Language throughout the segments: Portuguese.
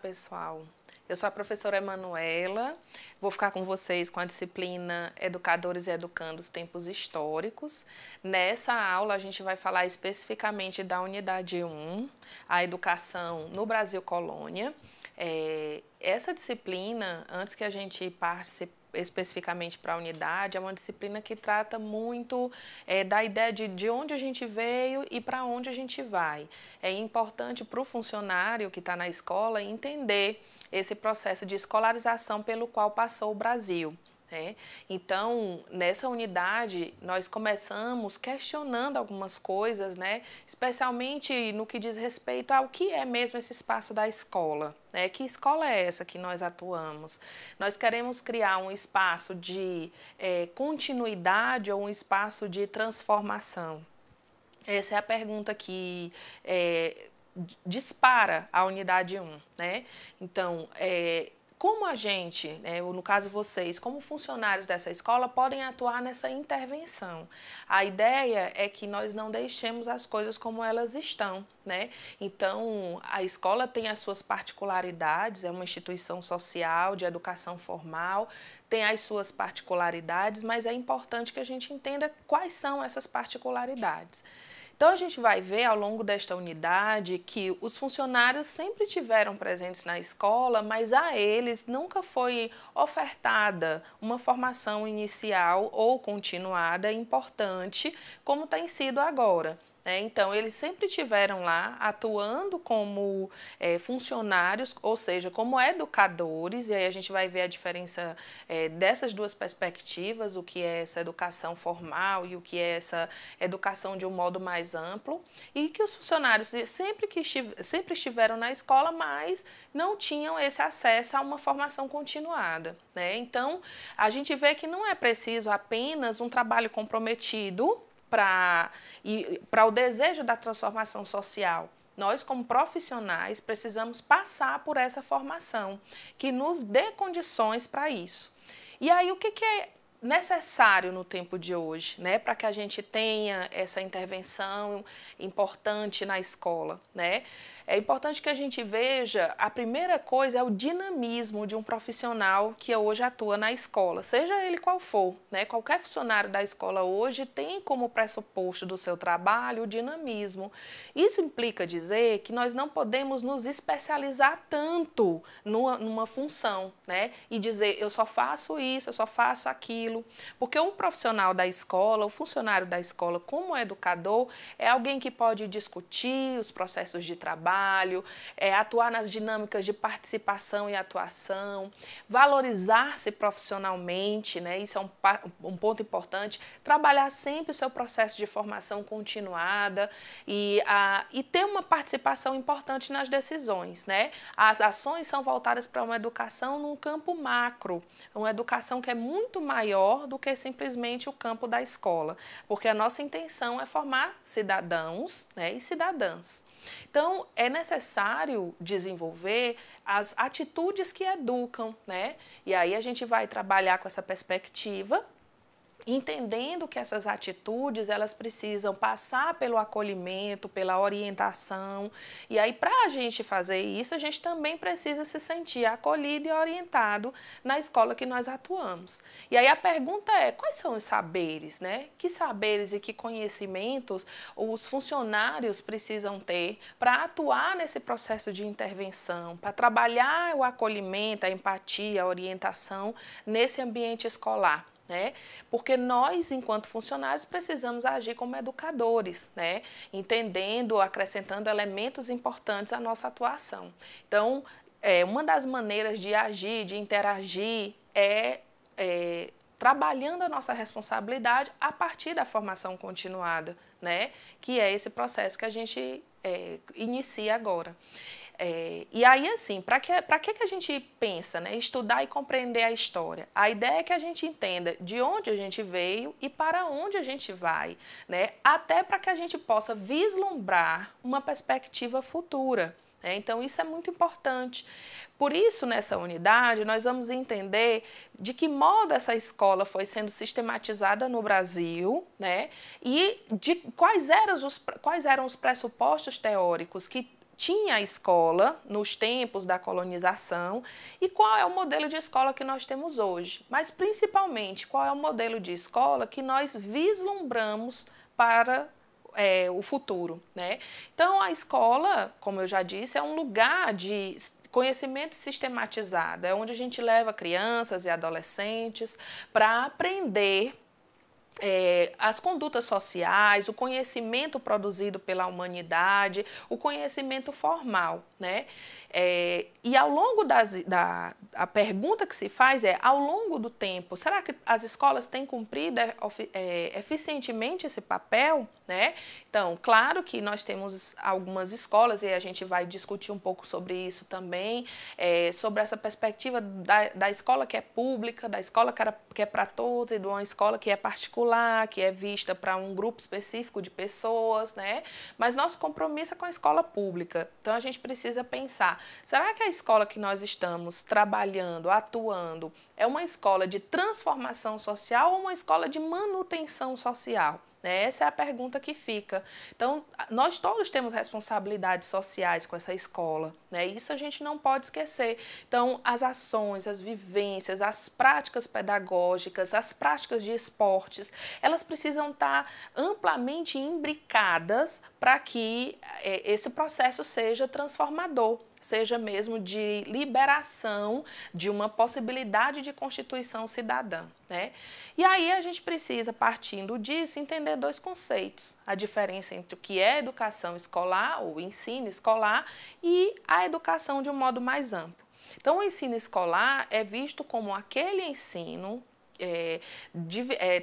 pessoal. Eu sou a professora Emanuela, vou ficar com vocês com a disciplina Educadores e Educandos Tempos Históricos. Nessa aula a gente vai falar especificamente da unidade 1, a educação no Brasil Colônia. Essa disciplina, antes que a gente passe especificamente para a unidade, é uma disciplina que trata muito da ideia de onde a gente veio e para onde a gente vai. É importante para o funcionário que está na escola entender esse processo de escolarização pelo qual passou o Brasil. Então, nessa unidade, nós começamos questionando algumas coisas, especialmente no que diz respeito ao que é mesmo esse espaço da escola. Que escola é essa que nós atuamos? Nós queremos criar um espaço de continuidade ou um espaço de transformação? Essa é a pergunta que dispara a unidade 1. Então, como a gente, no caso vocês, como funcionários dessa escola, podem atuar nessa intervenção? A ideia é que nós não deixemos as coisas como elas estão. Então, a escola tem as suas particularidades, é uma instituição social de educação formal, tem as suas particularidades, mas é importante que a gente entenda quais são essas particularidades. Então, a gente vai ver ao longo desta unidade que os funcionários sempre tiveram presentes na escola, mas a eles nunca foi ofertada uma formação inicial ou continuada importante, como tem sido agora. Então, eles sempre estiveram lá atuando como funcionários, ou seja, como educadores, e aí a gente vai ver a diferença dessas duas perspectivas, o que é essa educação formal e o que é essa educação de um modo mais amplo, e que os funcionários sempre estiveram na escola, mas não tinham esse acesso a uma formação continuada. Então, a gente vê que não é preciso apenas um trabalho comprometido para o desejo da transformação social. Nós, como profissionais, precisamos passar por essa formação, que nos dê condições para isso. E aí, o que é necessário no tempo de hoje, para que a gente tenha essa intervenção importante na escola, É importante que a gente veja, a primeira coisa é o dinamismo de um profissional que hoje atua na escola, seja ele qual for, Qualquer funcionário da escola hoje tem como pressuposto do seu trabalho o dinamismo. Isso implica dizer que nós não podemos nos especializar tanto numa função, E dizer, eu só faço isso, eu só faço aquilo, porque o profissional da escola, o funcionário da escola como educador, é alguém que pode discutir os processos de trabalho, atuar nas dinâmicas de participação e atuação, valorizar-se profissionalmente, isso é um ponto importante, trabalhar sempre o seu processo de formação continuada e ter uma participação importante nas decisões. As ações são voltadas para uma educação num campo macro, uma educação que é muito maior do que simplesmente o campo da escola, porque a nossa intenção é formar cidadãos e cidadãs. Então, é necessário desenvolver as atitudes que educam, E aí a gente vai trabalhar com essa perspectiva, entendendo que essas atitudes, elas precisam passar pelo acolhimento, pela orientação, e aí para a gente fazer isso, a gente também precisa se sentir acolhido e orientado na escola que nós atuamos. E aí a pergunta é, quais são os saberes, Que saberes e que conhecimentos os funcionários precisam ter para atuar nesse processo de intervenção, para trabalhar o acolhimento, a empatia, a orientação nesse ambiente escolar? Porque nós, enquanto funcionários, precisamos agir como educadores, Entendendo, acrescentando elementos importantes à nossa atuação. Então, uma das maneiras de agir, de interagir, é trabalhando a nossa responsabilidade a partir da formação continuada, Que é esse processo que a gente inicia agora. E aí, assim, para que a gente pensa, estudar e compreender a história? A ideia é que a gente entenda de onde a gente veio e para onde a gente vai, Até para que a gente possa vislumbrar uma perspectiva futura. Então, isso é muito importante. Por isso, nessa unidade, nós vamos entender de que modo essa escola foi sendo sistematizada no Brasil, E de quais eram os pressupostos teóricos que tinha a escola nos tempos da colonização e qual é o modelo de escola que nós temos hoje. Mas, principalmente, qual é o modelo de escola que nós vislumbramos para o futuro, né? Então, a escola, como eu já disse, é um lugar de conhecimento sistematizado, é onde a gente leva crianças e adolescentes para aprender as condutas sociais, o conhecimento produzido pela humanidade, o conhecimento formal, né? E ao longo a pergunta que se faz é, ao longo do tempo, será que as escolas têm cumprido eficientemente esse papel, né? Então, claro que nós temos algumas escolas, e a gente vai discutir um pouco sobre isso também, sobre essa perspectiva da escola que é pública, da escola que é para todos, e de uma escola que é particular, que é vista para um grupo específico de pessoas, né? Mas nosso compromisso é com a escola pública. Então, a gente precisa pensar, será que a escola que nós estamos trabalhando, atuando, é uma escola de transformação social ou uma escola de manutenção social? Essa é a pergunta que fica. Então, nós todos temos responsabilidades sociais com essa escola, né? Isso a gente não pode esquecer. Então, as ações, as vivências, as práticas pedagógicas, as práticas de esportes, elas precisam estar amplamente imbricadas para que esse processo seja transformador, seja mesmo de liberação de uma possibilidade de constituição cidadã, né? E aí a gente precisa, partindo disso, entender dois conceitos: a diferença entre o que é educação escolar, ou ensino escolar, e a educação de um modo mais amplo. Então, o ensino escolar é visto como aquele ensino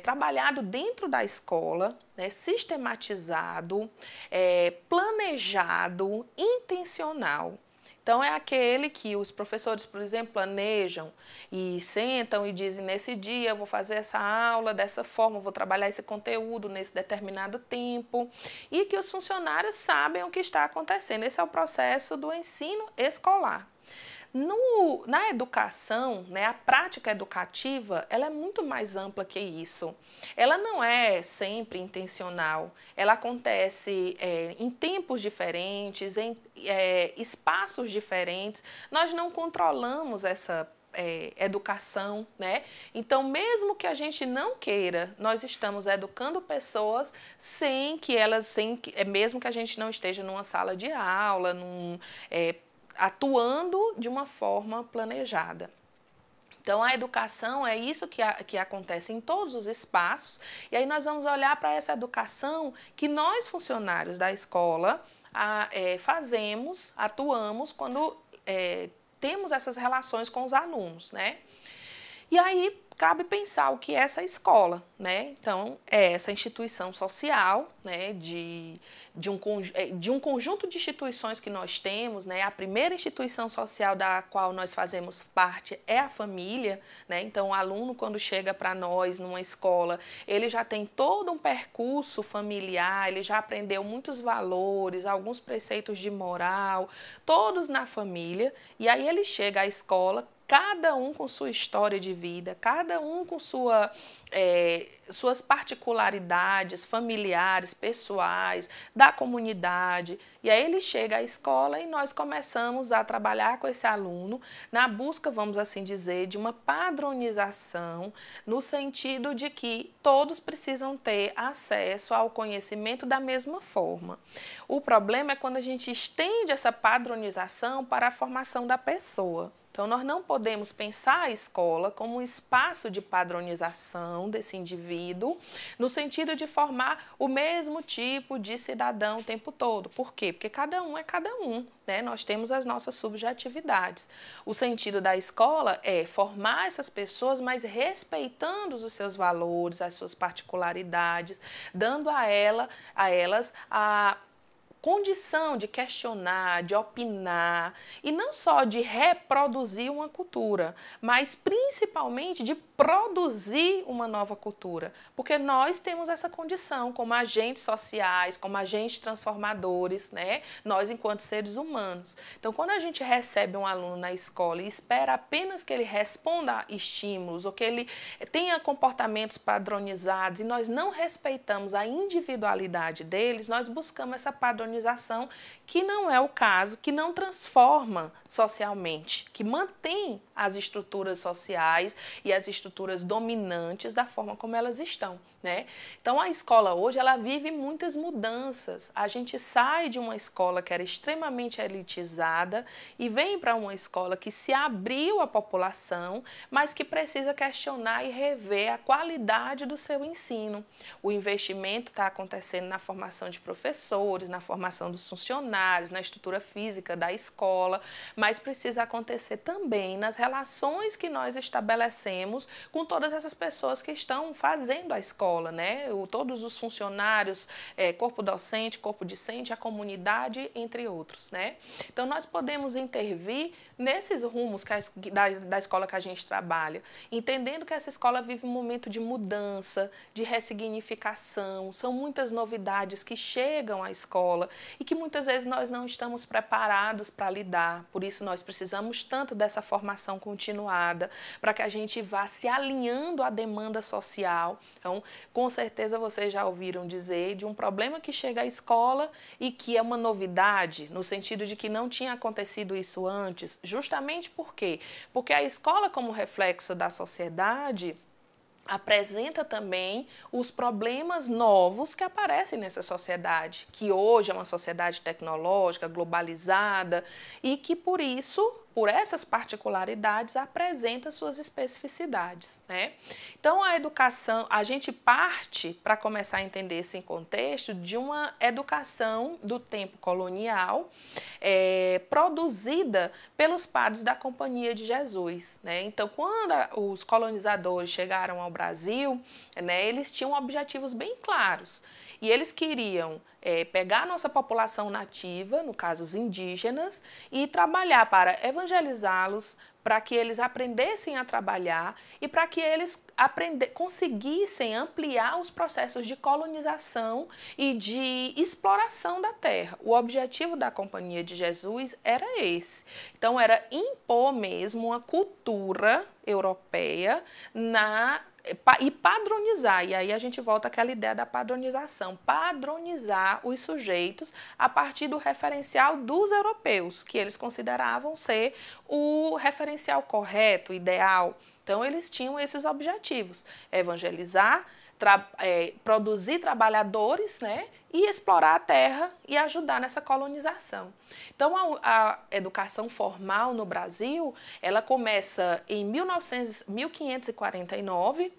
trabalhado dentro da escola, né, sistematizado, planejado, intencional. Então, é aquele que os professores, por exemplo, planejam e sentam e dizem, nesse dia eu vou fazer essa aula dessa forma, vou trabalhar esse conteúdo nesse determinado tempo, e que os funcionários sabem o que está acontecendo. Esse é o processo do ensino escolar. Na educação, né, a prática educativa, ela é muito mais ampla que isso. Ela não é sempre intencional, ela acontece em tempos diferentes, em espaços diferentes. Nós não controlamos essa educação, né? Então, mesmo que a gente não queira, nós estamos educando pessoas mesmo que a gente não esteja numa sala de aula, atuando de uma forma planejada. Então, a educação é isso que acontece em todos os espaços, e aí nós vamos olhar para essa educação que nós, funcionários da escola, fazemos, atuamos quando temos essas relações com os alunos, né? E aí cabe pensar o que é essa escola, né? Então, é essa instituição social, né, de um conjunto de instituições que nós temos, né? A primeira instituição social da qual nós fazemos parte é a família, né? Então, o aluno, quando chega para nós numa escola, ele já tem todo um percurso familiar, ele já aprendeu muitos valores, alguns preceitos de moral, todos na família, e aí ele chega à escola, cada um com sua história de vida, cada um com suas particularidades familiares, pessoais, da comunidade. E aí ele chega à escola e nós começamos a trabalhar com esse aluno na busca, vamos assim dizer, de uma padronização, no sentido de que todos precisam ter acesso ao conhecimento da mesma forma. O problema é quando a gente estende essa padronização para a formação da pessoa. Então, nós não podemos pensar a escola como um espaço de padronização desse indivíduo, no sentido de formar o mesmo tipo de cidadão o tempo todo. Por quê? Porque cada um é cada um, né? Nós temos as nossas subjetividades. O sentido da escola é formar essas pessoas, mas respeitando os seus valores, as suas particularidades, dando a elas a condição de questionar, de opinar, e não só de reproduzir uma cultura, mas principalmente de produzir uma nova cultura, porque nós temos essa condição como agentes sociais, como agentes transformadores, né? Nós enquanto seres humanos. Então, quando a gente recebe um aluno na escola e espera apenas que ele responda a estímulos ou que ele tenha comportamentos padronizados e nós não respeitamos a individualidade deles, nós buscamos essa padronização colonização, que não é o caso, que não transforma socialmente, que mantém as estruturas sociais e as estruturas dominantes da forma como elas estão, né? Então a escola hoje ela vive muitas mudanças. A gente sai de uma escola que era extremamente elitizada e vem para uma escola que se abriu à população, mas que precisa questionar e rever a qualidade do seu ensino. O investimento está acontecendo na formação de professores, na formação dos funcionários, na estrutura física da escola, mas precisa acontecer também nas relações que nós estabelecemos com todas essas pessoas que estão fazendo a escola, né? Todos os funcionários, corpo docente, corpo discente, a comunidade, entre outros, né? Então nós podemos intervir nesses rumos da escola que a gente trabalha, entendendo que essa escola vive um momento de mudança, de ressignificação, são muitas novidades que chegam à escola e que muitas vezes nós não estamos preparados para lidar, por isso nós precisamos tanto dessa formação continuada, para que a gente vá se alinhando à demanda social. Então, com certeza vocês já ouviram dizer de um problema que chega à escola e que é uma novidade, no sentido de que não tinha acontecido isso antes, justamente por quê? Porque a escola, como reflexo da sociedade, apresenta também os problemas novos que aparecem nessa sociedade, que hoje é uma sociedade tecnológica, globalizada, e que por isso, por essas particularidades, apresenta suas especificidades, né? Então a educação, a gente parte, para começar a entender esse contexto, de uma educação do tempo colonial, produzida pelos padres da Companhia de Jesus, né? Então quando os colonizadores chegaram ao Brasil, né, eles tinham objetivos bem claros e eles queriam pegar a nossa população nativa, no caso os indígenas, e trabalhar para evangelizá-los, para que eles aprendessem a trabalhar e para que eles conseguissem ampliar os processos de colonização e de exploração da terra. O objetivo da Companhia de Jesus era esse. Então, era impor mesmo uma cultura europeia e padronizar, e aí a gente volta àquela ideia da padronização, padronizar os sujeitos a partir do referencial dos europeus, que eles consideravam ser o referencial correto, ideal. Então eles tinham esses objetivos, evangelizar, produzir trabalhadores, né, e explorar a terra e ajudar nessa colonização. Então a educação formal no Brasil, ela começa em 1549,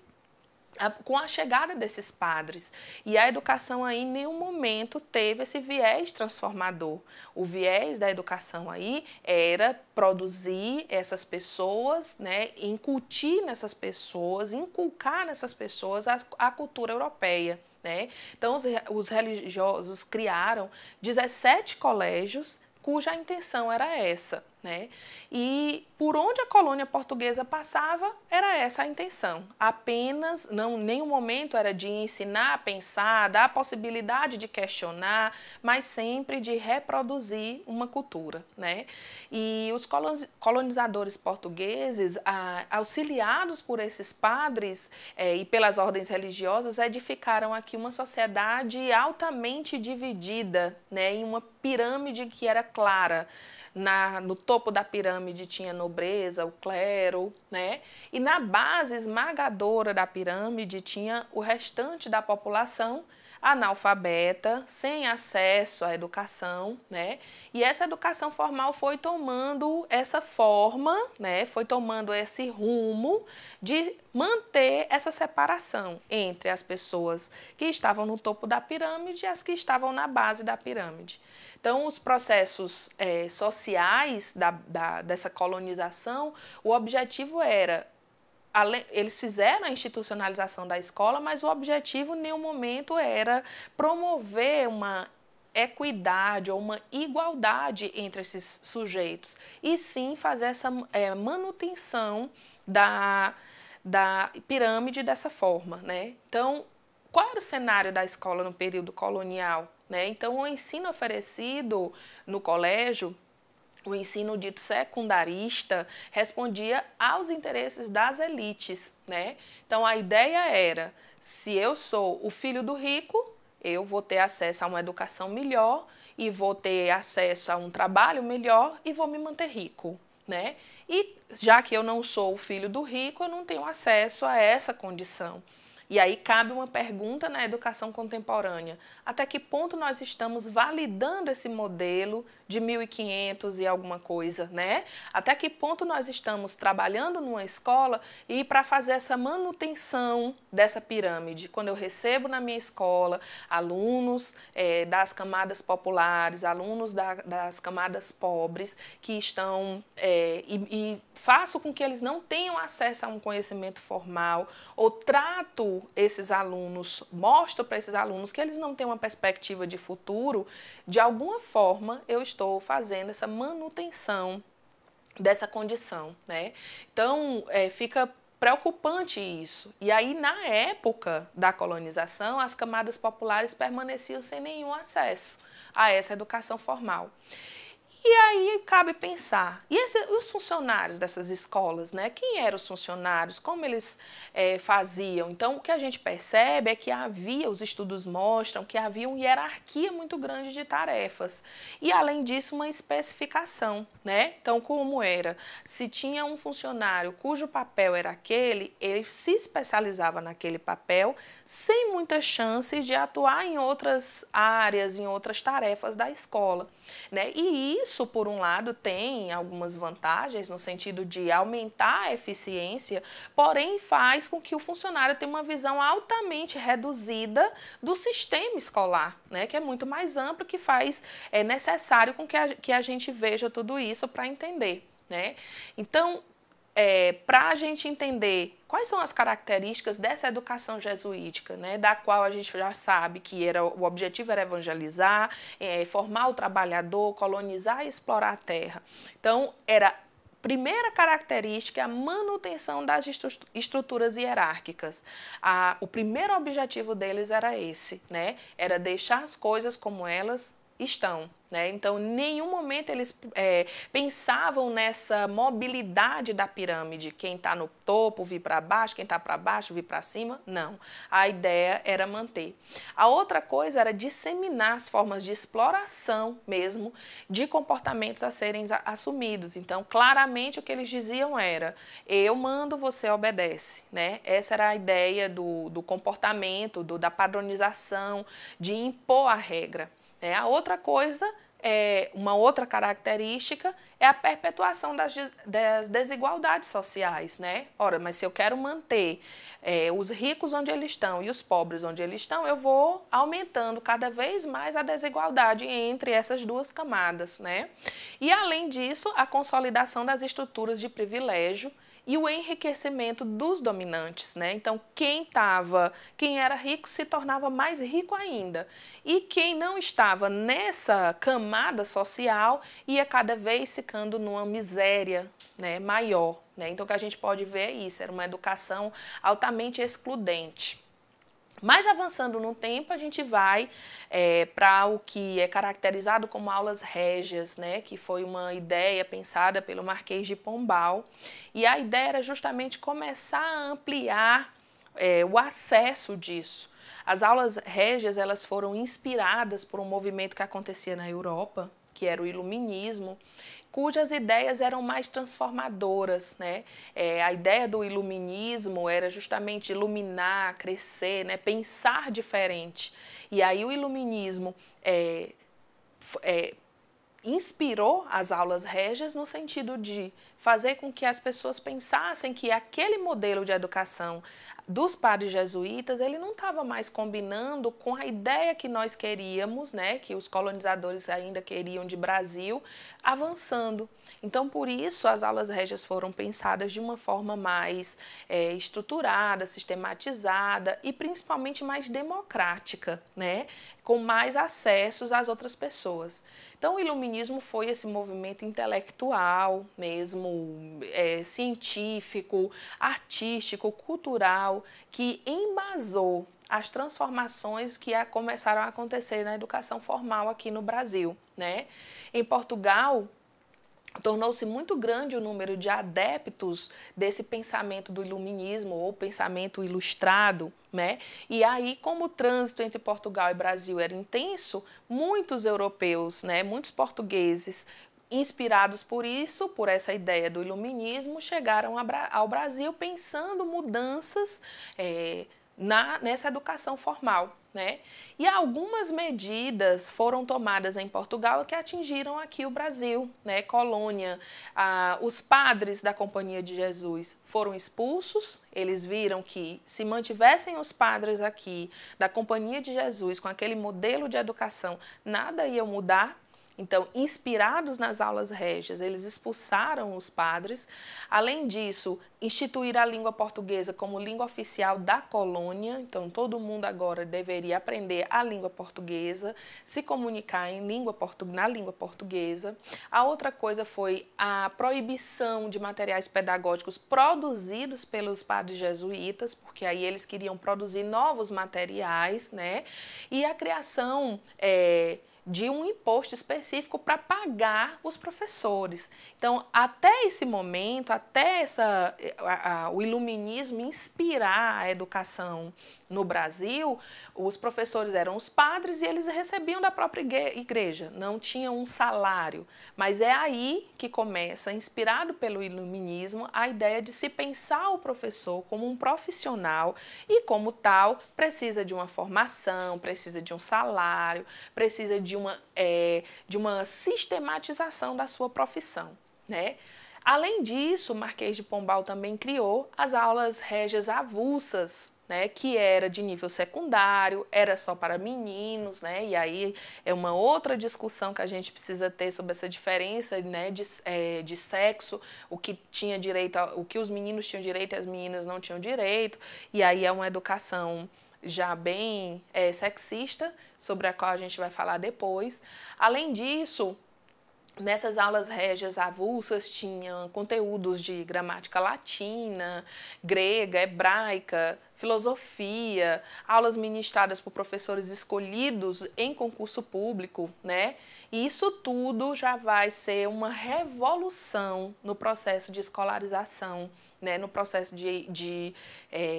com a chegada desses padres. E a educação aí, em nenhum momento, teve esse viés transformador. O viés da educação aí era produzir essas pessoas, né, incutir nessas pessoas, inculcar nessas pessoas a cultura europeia, né? Então, os religiosos criaram 17 colégios cuja intenção era essa, né? E por onde a colônia portuguesa passava, era essa a intenção. Apenas, não, nenhum momento era de ensinar a pensar, dar a possibilidade de questionar, mas sempre de reproduzir uma cultura, né? E os colonizadores portugueses, auxiliados por esses padres e pelas ordens religiosas, edificaram aqui uma sociedade altamente dividida, né, em uma pirâmide que era clara. No topo da pirâmide tinha a nobreza, o clero, né? E na base esmagadora da pirâmide tinha o restante da população analfabeta, sem acesso à educação, né? E essa educação formal foi tomando essa forma, né? Foi tomando esse rumo de manter essa separação entre as pessoas que estavam no topo da pirâmide e as que estavam na base da pirâmide. Então, os processos sociais dessa colonização, o objetivo era, eles fizeram a institucionalização da escola, mas o objetivo em nenhum momento era promover uma equidade ou uma igualdade entre esses sujeitos, e sim fazer essa manutenção da pirâmide dessa forma, né? Então, qual era o cenário da escola no período colonial, né? Então, o ensino oferecido no colégio, o ensino dito secundarista, respondia aos interesses das elites, né? Então, a ideia era, se eu sou o filho do rico, eu vou ter acesso a uma educação melhor e vou ter acesso a um trabalho melhor e vou me manter rico, né? E já que eu não sou o filho do rico, eu não tenho acesso a essa condição. E aí cabe uma pergunta na educação contemporânea: até que ponto nós estamos validando esse modelo de 1500 e alguma coisa, né? Até que ponto nós estamos trabalhando numa escola e para fazer essa manutenção dessa pirâmide, quando eu recebo na minha escola alunos das camadas populares, alunos das camadas pobres que estão e faço com que eles não tenham acesso a um conhecimento formal, ou trato esses alunos, mostro para esses alunos que eles não têm uma perspectiva de futuro, de alguma forma eu estou fazendo essa manutenção dessa condição, né? Então, fica preocupante isso. E aí, na época da colonização, as camadas populares permaneciam sem nenhum acesso a essa educação formal. E aí cabe pensar, e os funcionários dessas escolas, né? Quem eram os funcionários, como eles faziam? Então, o que a gente percebe é que havia, os estudos mostram que havia uma hierarquia muito grande de tarefas. E, além disso, uma especificação, né? Então, como era? Se tinha um funcionário cujo papel era aquele, ele se especializava naquele papel, sem muita chance de atuar em outras áreas, em outras tarefas da escola, né? E isso, por um lado, tem algumas vantagens no sentido de aumentar a eficiência, porém faz com que o funcionário tenha uma visão altamente reduzida do sistema escolar, né? Que é muito mais amplo, que faz necessário com que a gente veja tudo isso para entender, né? Então, para a gente entender quais são as características dessa educação jesuítica, né, da qual a gente já sabe que o objetivo era evangelizar, formar o trabalhador, colonizar e explorar a terra. Então, era primeira característica, a manutenção das estruturas hierárquicas. O primeiro objetivo deles era esse, né? Era deixar as coisas como elas estão, né? Então, em nenhum momento eles pensavam nessa mobilidade da pirâmide, quem está no topo vir para baixo, quem está para baixo vir para cima, não. A ideia era manter. A outra coisa era disseminar as formas de exploração mesmo de comportamentos a serem assumidos. Então, claramente o que eles diziam era: eu mando, você obedece, né? Essa era a ideia do comportamento, da padronização, de impor a regra. A outra coisa, uma outra característica, é a perpetuação das desigualdades sociais, né? Ora, mas se eu quero manter os ricos onde eles estão e os pobres onde eles estão, eu vou aumentando cada vez mais a desigualdade entre essas duas camadas, né? E, além disso, a consolidação das estruturas de privilégio e o enriquecimento dos dominantes, né? Então, quem era rico se tornava mais rico ainda. E quem não estava nessa camada social ia cada vez ficando numa miséria, né, maior, né? Então, o que a gente pode ver é isso, era uma educação altamente excludente. Mas, avançando no tempo, a gente vai para o que é caracterizado como aulas régias, né, que foi uma ideia pensada pelo Marquês de Pombal. E a ideia era justamente começar a ampliar o acesso disso. As aulas régias, elas foram inspiradas por um movimento que acontecia na Europa, que era o Iluminismo, cujas ideias eram mais transformadoras, né? A ideia do iluminismo era justamente iluminar, crescer, né? Pensar diferente. E aí o iluminismo inspirou as aulas régias no sentido de fazer com que as pessoas pensassem que aquele modelo de educação dos padres jesuítas, ele não estava mais combinando com a ideia que nós queríamos, né, que os colonizadores ainda queriam de Brasil, avançando. Então, por isso, as aulas régias foram pensadas de uma forma mais estruturada, sistematizada e principalmente mais democrática, né, com mais acessos às outras pessoas. Então, o iluminismo foi esse movimento intelectual mesmo, científico, artístico, cultural, que embasou as transformações que começaram a acontecer na educação formal aqui no Brasil, né? Em Portugal, tornou-se muito grande o número de adeptos desse pensamento do iluminismo ou pensamento ilustrado, né? E aí, como o trânsito entre Portugal e Brasil era intenso, muitos europeus, né, muitos portugueses, inspirados por isso, por essa ideia do iluminismo, chegaram ao Brasil pensando mudanças nessa educação formal, né? E algumas medidas foram tomadas em Portugal que atingiram aqui o Brasil, né? Colônia. Os padres da Companhia de Jesus foram expulsos, eles viram que se mantivessem os padres aqui da Companhia de Jesus com aquele modelo de educação, nada ia mudar. Então, inspirados nas aulas régias, eles expulsaram os padres. Além disso, instituíram a língua portuguesa como língua oficial da colônia. Então, todo mundo agora deveria aprender a língua portuguesa, se comunicar na língua portuguesa. A outra coisa foi a proibição de materiais pedagógicos produzidos pelos padres jesuítas, porque aí eles queriam produzir novos materiais, né? E a criação de um imposto específico para pagar os professores. Então, até esse momento, até o iluminismo inspirar a educação no Brasil, os professores eram os padres e eles recebiam da própria igreja, não tinham um salário. Mas é aí que começa, inspirado pelo iluminismo, a ideia de se pensar o professor como um profissional e, como tal, precisa de uma formação, precisa de um salário, precisa de uma sistematização da sua profissão, né? Além disso, o Marquês de Pombal também criou as aulas régias avulsas, né, que era de nível secundário, era só para meninos, né, e aí é uma outra discussão que a gente precisa ter sobre essa diferença, né, de sexo, o que tinha direito, o que os meninos tinham direito e as meninas não tinham direito, e aí é uma educação já bem sexista, sobre a qual a gente vai falar depois. Além disso, nessas aulas régias avulsas tinham conteúdos de gramática latina, grega, hebraica, filosofia, aulas ministradas por professores escolhidos em concurso público, né? E isso tudo já vai ser uma revolução no processo de escolarização, né, no processo de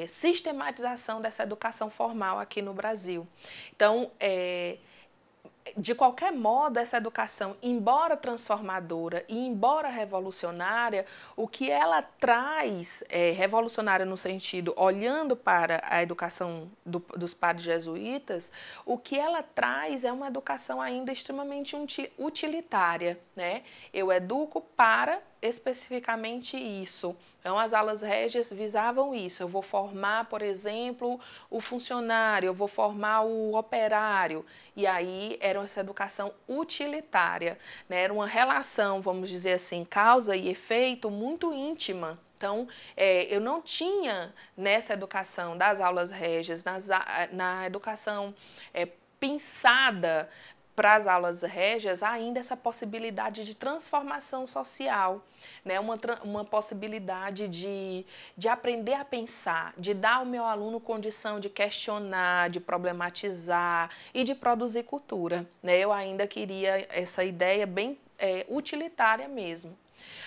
sistematização dessa educação formal aqui no Brasil. Então, de qualquer modo, essa educação, embora transformadora e embora revolucionária, o que ela traz, revolucionária no sentido, olhando para a educação dos padres jesuítas, o que ela traz é uma educação ainda extremamente utilitária, né? Eu educo para especificamente isso. Então, as aulas régias visavam isso. Eu vou formar, por exemplo, o funcionário, eu vou formar o operário. E aí era essa educação utilitária, né? Era uma relação, vamos dizer assim, causa e efeito muito íntima. Então, eu não tinha nessa educação das aulas régias, na educação pensada para as aulas régias, ainda essa possibilidade de transformação social, né? Uma possibilidade de aprender a pensar, de dar ao meu aluno condição de questionar, de problematizar e de produzir cultura, né? Eu ainda queria essa ideia bem utilitária mesmo.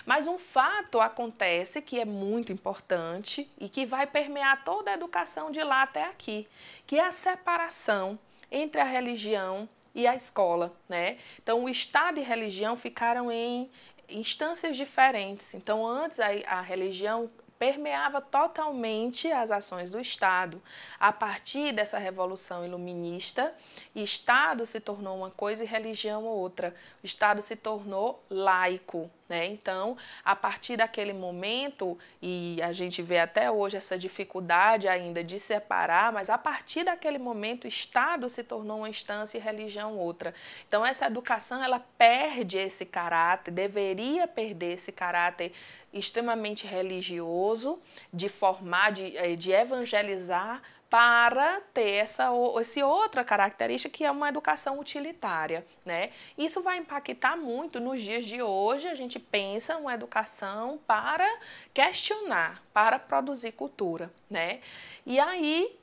Mas um fato acontece que é muito importante e que vai permear toda a educação de lá até aqui, que é a separação entre a religião e a escola, né? Então, o Estado e a religião ficaram em instâncias diferentes. Então, antes a religião permeava totalmente as ações do Estado. A partir dessa revolução iluminista, Estado se tornou uma coisa e religião outra. O Estado se tornou laico, né? Então, a partir daquele momento, e a gente vê até hoje essa dificuldade ainda de separar, mas a partir daquele momento, o Estado se tornou uma instância e religião outra. Então, essa educação, ela perde esse caráter, deveria perder esse caráter extremamente religioso, de formar, de evangelizar, para ter essa outra característica que é uma educação utilitária, né? Isso vai impactar muito nos dias de hoje. A gente pensa uma educação para questionar, para produzir cultura, né? E aí,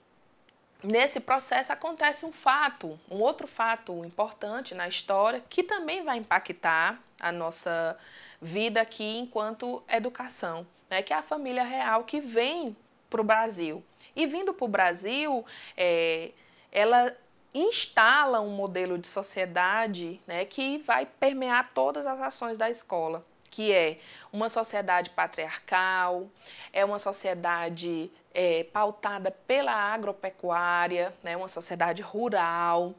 nesse processo acontece um outro fato importante na história que também vai impactar a nossa vida aqui enquanto educação, né? Que é a família real que vem para o Brasil. E vindo para o Brasil, ela instala um modelo de sociedade, né, que vai permear todas as ações da escola, que é uma sociedade patriarcal, é uma sociedade pautada pela agropecuária, né, uma sociedade rural,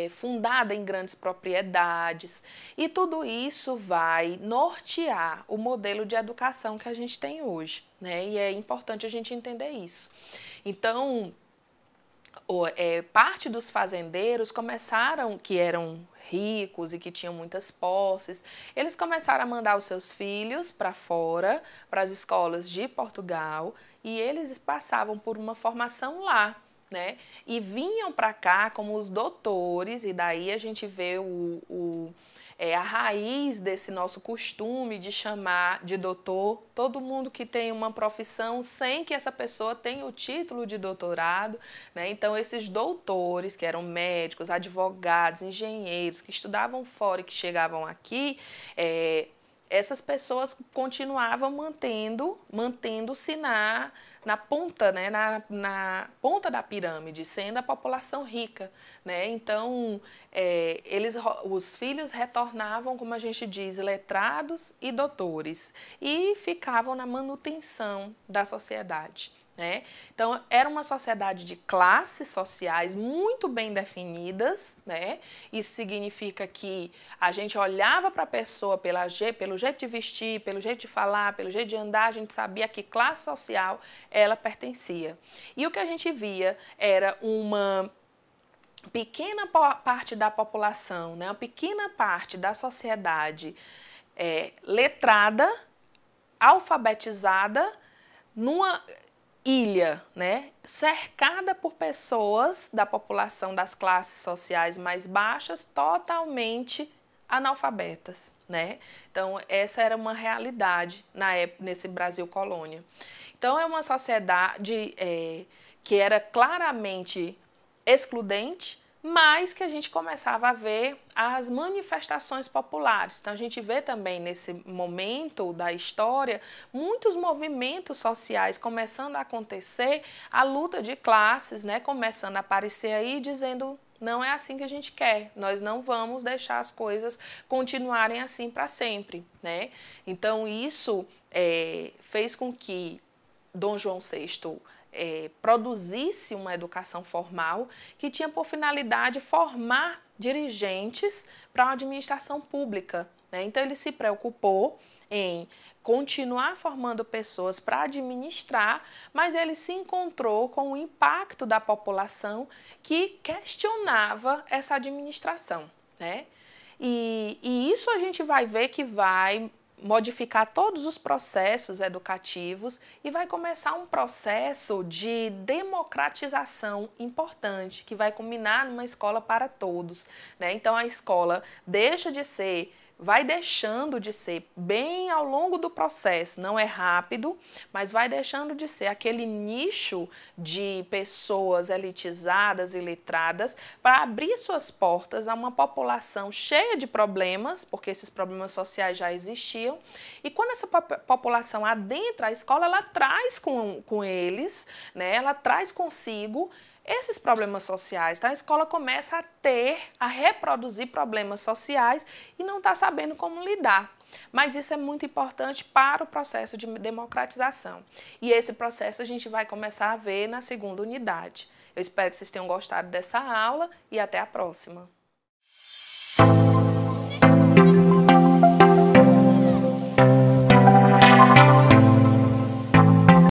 fundada em grandes propriedades, e tudo isso vai nortear o modelo de educação que a gente tem hoje, né, e é importante a gente entender isso. Então, parte dos fazendeiros começaram, que eram ricos e que tinham muitas posses, eles começaram a mandar os seus filhos para fora, para as escolas de Portugal, e eles passavam por uma formação lá, né? E vinham para cá como os doutores, e daí a gente vê a raiz desse nosso costume de chamar de doutor todo mundo que tem uma profissão sem que essa pessoa tenha o título de doutorado, né? Então, esses doutores, que eram médicos, advogados, engenheiros, que estudavam fora e que chegavam aqui, essas pessoas continuavam mantendo-se na ponta, né, na ponta da pirâmide, sendo a população rica, né? Então, os filhos retornavam, como a gente diz, letrados e doutores, e ficavam na manutenção da sociedade, né? Então, era uma sociedade de classes sociais muito bem definidas, né? Isso significa que a gente olhava para a pessoa pelo jeito de vestir, pelo jeito de falar, pelo jeito de andar, a gente sabia a que classe social ela pertencia. E o que a gente via era uma pequena parte da população, né? Uma pequena parte da sociedade letrada, alfabetizada, numa ilha, né, cercada por pessoas da população das classes sociais mais baixas, totalmente analfabetas, né? Então, essa era uma realidade na época, nesse Brasil colônia. Então, é uma sociedade que era claramente excludente, mas que a gente começava a ver as manifestações populares. Então, a gente vê também nesse momento da história muitos movimentos sociais começando a acontecer, a luta de classes, né, começando a aparecer aí dizendo: não é assim que a gente quer, nós não vamos deixar as coisas continuarem assim para sempre, né? Então, isso fez com que Dom João VI produzisse uma educação formal que tinha por finalidade formar dirigentes para a administração pública, né? Então, ele se preocupou em continuar formando pessoas para administrar, mas ele se encontrou com o impacto da população que questionava essa administração, né? E isso a gente vai ver que vai modificar todos os processos educativos e vai começar um processo de democratização importante, que vai culminar numa escola para todos, né? Então, a escola vai deixando de ser bem ao longo do processo, não é rápido, mas vai deixando de ser aquele nicho de pessoas elitizadas e letradas para abrir suas portas a uma população cheia de problemas, porque esses problemas sociais já existiam, e quando essa população adentra a escola, ela traz com eles, né, ela traz consigo esses problemas sociais, tá? A escola começa a reproduzir problemas sociais e não está sabendo como lidar. Mas isso é muito importante para o processo de democratização. E esse processo a gente vai começar a ver na segunda unidade. Eu espero que vocês tenham gostado dessa aula e até a próxima.